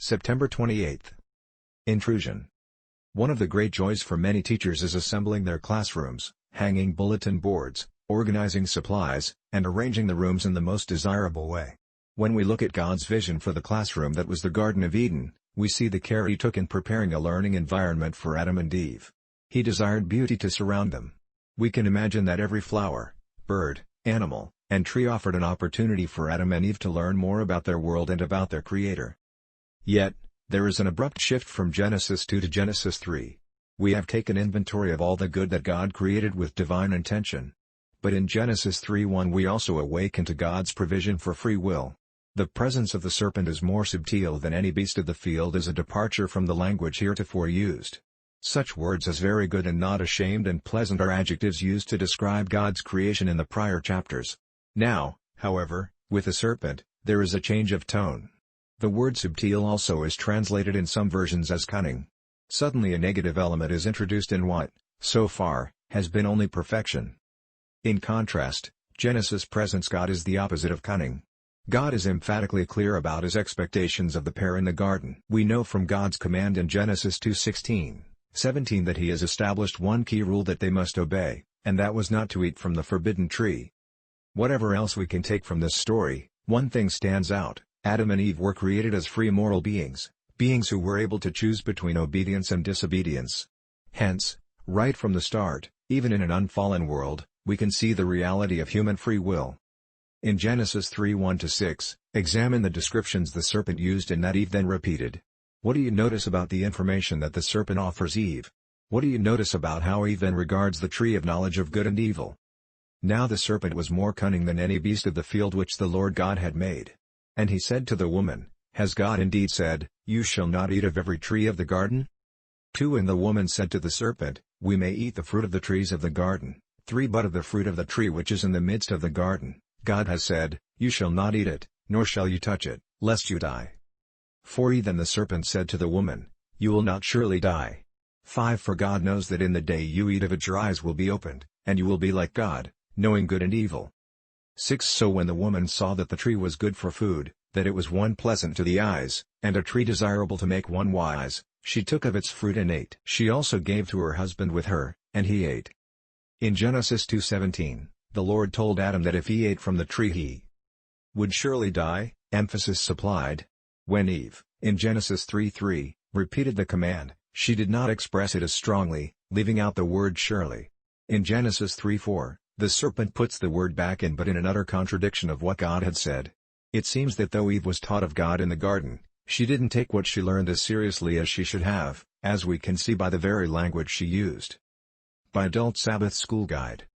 September 28. Intrusion. One of the great joys for many teachers is assembling their classrooms, hanging bulletin boards, organizing supplies, and arranging the rooms in the most desirable way. When we look at God's vision for the classroom that was the Garden of Eden, we see the care He took in preparing a learning environment for Adam and Eve. He desired beauty to surround them. We can imagine that every flower, bird, animal, and tree offered an opportunity for Adam and Eve to learn more about their world and about their Creator. Yet, there is an abrupt shift from Genesis 2 to Genesis 3. We have taken inventory of all the good that God created with divine intention. But in Genesis 3:1 we also awaken to God's provision for free will. The presence of the serpent is more subtle than any beast of the field is a departure from the language heretofore used. Such words as very good and not ashamed and pleasant are adjectives used to describe God's creation in the prior chapters. Now, however, with the serpent, there is a change of tone. The word subtle also is translated in some versions as cunning. Suddenly a negative element is introduced in what, so far, has been only perfection. In contrast, Genesis presents God as the opposite of cunning. God is emphatically clear about His expectations of the pair in the garden. We know from God's command in Genesis 2:16-17 that He has established one key rule that they must obey, and that was not to eat from the forbidden tree. Whatever else we can take from this story, one thing stands out: Adam and Eve were created as free moral beings, beings who were able to choose between obedience and disobedience. Hence, right from the start, even in an unfallen world, we can see the reality of human free will. In Genesis 3:1-6, examine the descriptions the serpent used and that Eve then repeated. What do you notice about the information that the serpent offers Eve? What do you notice about how Eve then regards the tree of knowledge of good and evil? Now the serpent was more cunning than any beast of the field which the Lord God had made. And he said to the woman, Has God indeed said, You shall not eat of every tree of the garden? 2 And the woman said to the serpent, We may eat the fruit of the trees of the garden. 3 But of the fruit of the tree which is in the midst of the garden, God has said, You shall not eat it, nor shall you touch it, lest you die. 4 Then the serpent said to the woman, You will not surely die. 5 For God knows that in the day you eat of it your eyes will be opened, and you will be like God, knowing good and evil. 6 So when the woman saw that the tree was good for food, that it was one pleasant to the eyes, and a tree desirable to make one wise, she took of its fruit and ate. She also gave to her husband with her, and he ate. In Genesis 2:17, the Lord told Adam that if he ate from the tree he would surely die, emphasis supplied. When Eve, in Genesis 3:3, repeated the command, she did not express it as strongly, leaving out the word surely. In Genesis 3:4, the serpent puts the word back in but in an utter contradiction of what God had said. It seems that though Eve was taught of God in the garden, she didn't take what she learned as seriously as she should have, as we can see by the very language she used. By Adult Sabbath School Guide.